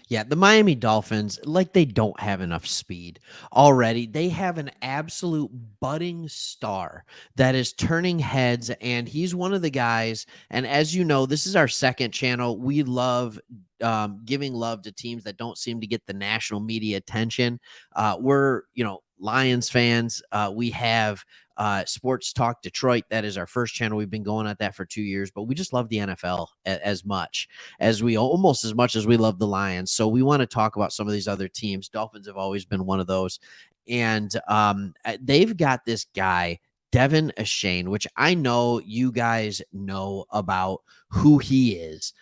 Yeah, the Miami Dolphins, like, they don't have enough speed already. They have an absolute budding star that is turning heads, and he's one of the guys. And as you know, this is our second channel. We love giving love to teams that don't seem to get the national media attention. We're, Lions fans. We have Sports Talk Detroit. That is our first channel. We've been going at that for 2 years, but we just love the NFL as much almost as much as we love the Lions. So we want to talk about some of these other teams. Dolphins have always been one of those. And they've got this guy, Devin Ashane, which I know you guys know about who he is.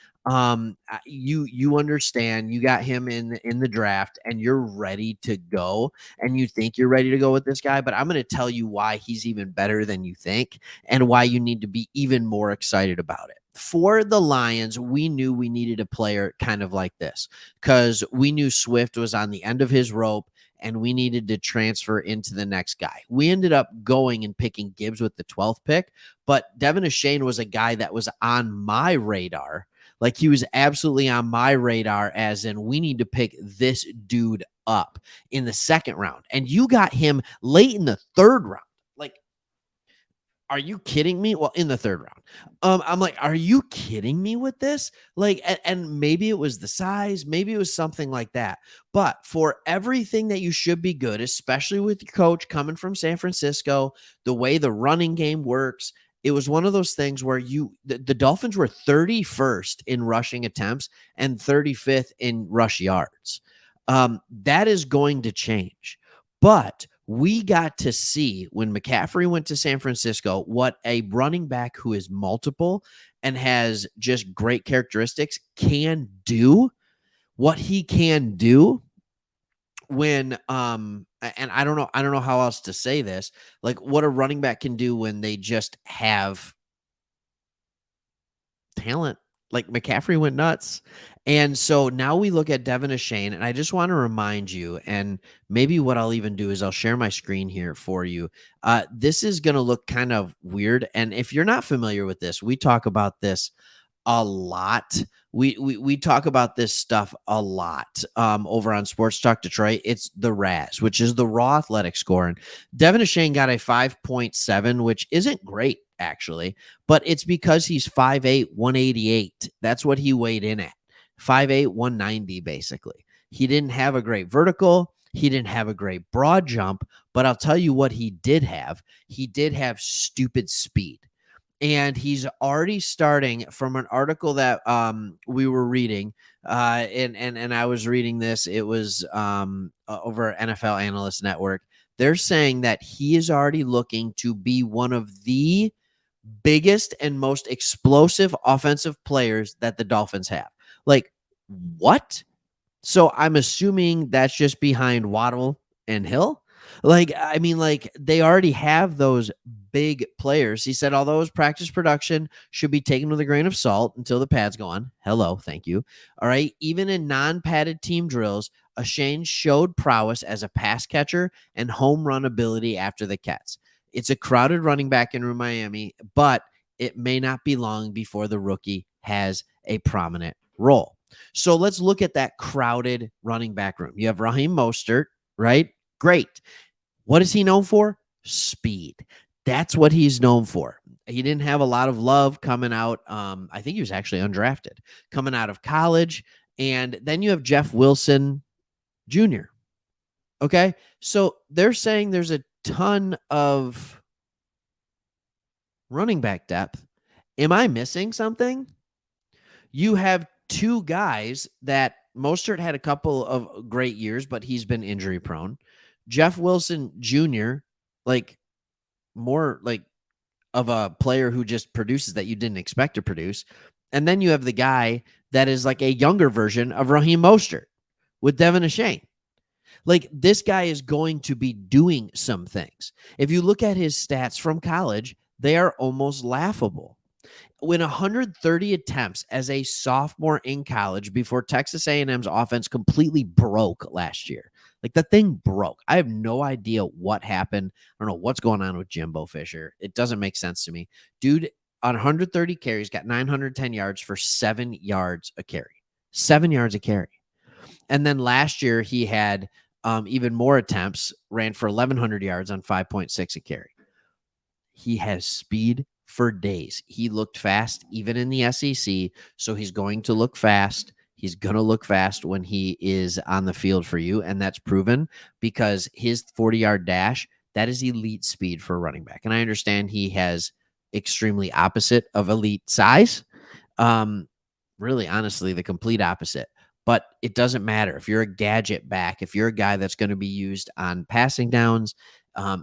You understand, you got him in the draft and you're ready to go, and you think you're ready to go with this guy, but I'm going to tell you why he's even better than you think and why you need to be even more excited about it. For the Lions, we knew we needed a player kind of like this because we knew Swift was on the end of his rope and we needed to transfer into the next guy. We ended up going and picking Gibbs with the 12th pick, but Devin Ashane was a guy that was on my radar. Like, he was absolutely on my radar, as in, we need to pick this dude up in the second round. And you got him late in the third round. Like, are you kidding me? Well, in the third round. I'm like, are you kidding me with this? Like, and maybe it was the size, maybe it was something like that. But for everything that you should be good, especially with your coach coming from San Francisco, the way the running game works, it was one of those things where the Dolphins were 31st in rushing attempts and 35th in rush yards. That is going to change. But we got to see when McCaffrey went to San Francisco what a running back who is multiple and has just great characteristics can do, what he can do when and I don't know how else to say this, like what a running back can do when they just have talent. Like, McCaffrey went nuts. And so now we look at Devin Ashane, and I just want to remind you, and maybe what I'll even do is I'll share my screen here for you. This is going to look kind of weird. And if you're not familiar with this, we talk about this a lot. We talk about this stuff a lot over on Sports Talk Detroit. It's the RAS, which is the raw athletic score. And Devin Ashane got a 5.7, which isn't great, actually, but it's because he's 5'8", 188. That's what he weighed in at. 5'8", 190, basically. He didn't have a great vertical. He didn't have a great broad jump, but I'll tell you what he did have. He did have stupid speed. And he's already starting from an article that we were reading, and I was reading this. It was over at NFL Analyst Network. They're saying that he is already looking to be one of the biggest and most explosive offensive players that the Dolphins have. Like, what? So I'm assuming that's just behind Waddle and Hill. Like, I mean, like, they already have those big players. He said, although his practice production should be taken with a grain of salt until the pads go on. Hello, thank you. All right. Even in non-padded team drills, Ashane showed prowess as a pass catcher and home run ability after the catch. It's a crowded running back in Miami, but it may not be long before the rookie has a prominent role. So let's look at that crowded running back room. You have Raheem Mostert, right? Great. What is he known for? Speed. That's what he's known for. He didn't have a lot of love coming out. I think he was actually undrafted coming out of college. And then you have Jeff Wilson Jr. Okay. So they're saying there's a ton of running back depth. Am I missing something? You have two guys that Mostert had a couple of great years, but he's been injury prone. Jeff Wilson Jr., like, more like of a player who just produces that you didn't expect to produce. And then you have the guy that is like a younger version of Raheem Mostert with Devin Ashane. Like, this guy is going to be doing some things. If you look at his stats from college, they are almost laughable. When 130 attempts as a sophomore in college before Texas A&M's offense completely broke last year. Like, the thing broke. I have no idea what happened. I don't know what's going on with Jimbo Fisher. It doesn't make sense to me. Dude, on 130 carries, got 910 yards for 7 yards a carry. 7 yards a carry. And then last year he had even more attempts, ran for 1,100 yards on 5.6 a carry. He has speed for days. He looked fast even in the SEC, so he's going to look fast. He's going to look fast when he is on the field for you, and that's proven because his 40-yard dash, that is elite speed for a running back. And I understand he has extremely opposite of elite size. Um, really, honestly, the complete opposite. But it doesn't matter if you're a gadget back, if you're a guy that's going to be used on passing downs,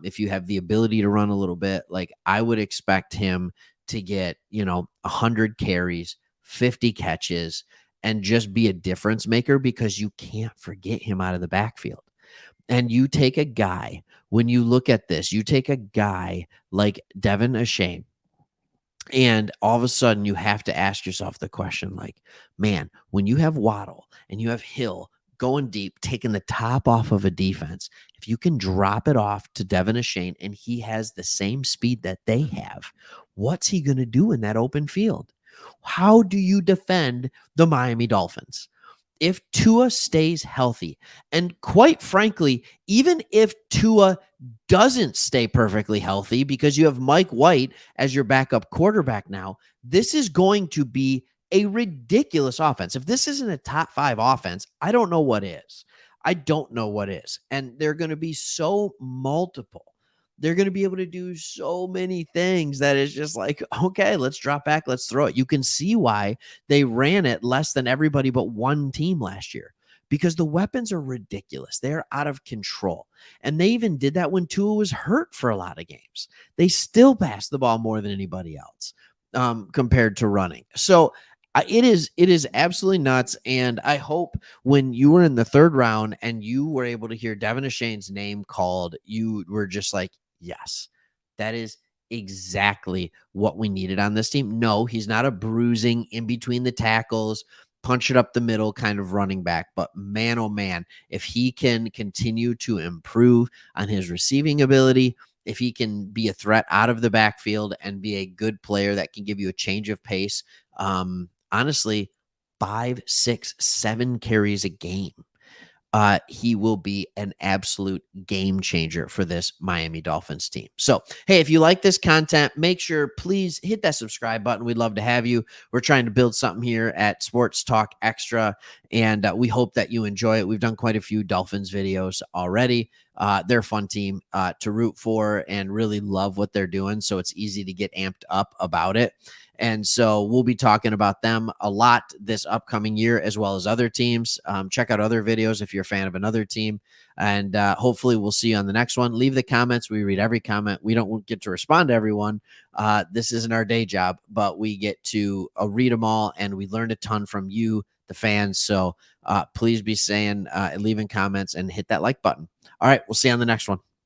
if you have the ability to run a little bit, like I would expect him to get, 100 carries, 50 catches, and just be a difference maker because you can't forget him out of the backfield. And you take a guy, when you look at this, you take a guy like Devin Ashane, and all of a sudden, you have to ask yourself the question like, man, when you have Waddle and you have Hill going deep, taking the top off of a defense, if you can drop it off to Devin Ashane and he has the same speed that they have, what's he going to do in that open field? How do you defend the Miami Dolphins? If Tua stays healthy, and quite frankly, even if Tua doesn't stay perfectly healthy because you have Mike White as your backup quarterback now, this is going to be a ridiculous offense. If this isn't a top 5 offense, I don't know what is. I don't know what is. And they're going to be so multiple. They're going to be able to do so many things that is just like, okay, let's drop back, let's throw it. You can see why they ran it less than everybody but one team last year because the weapons are ridiculous. They're out of control. And they even did that when Tua was hurt for a lot of games. They still passed the ball more than anybody else compared to running. So it is absolutely nuts. And I hope when you were in the third round and you were able to hear Devin Ashane's name called, you were just like, yes, that is exactly what we needed on this team. No, he's not a bruising in between the tackles, punch it up the middle kind of running back. But man, oh man, if he can continue to improve on his receiving ability, if he can be a threat out of the backfield and be a good player that can give you a change of pace, honestly, 5, 6, 7 carries a game, he will be an absolute game changer for this Miami Dolphins team. So, hey, if you like this content, make sure please hit that subscribe button. We'd love to have you. We're trying to build something here at Sports Talk Extra, and we hope that you enjoy it. We've done quite a few Dolphins videos already. They're a fun team to root for and really love what they're doing. So it's easy to get amped up about it. And so we'll be talking about them a lot this upcoming year, as well as other teams. Check out other videos if you're a fan of another team. And hopefully we'll see you on the next one. Leave the comments. We read every comment. We don't get to respond to everyone. This isn't our day job, but we get to read them all, and we learned a ton from you, the fans. So please be leaving comments and hit that like button. All right, we'll see you on the next one.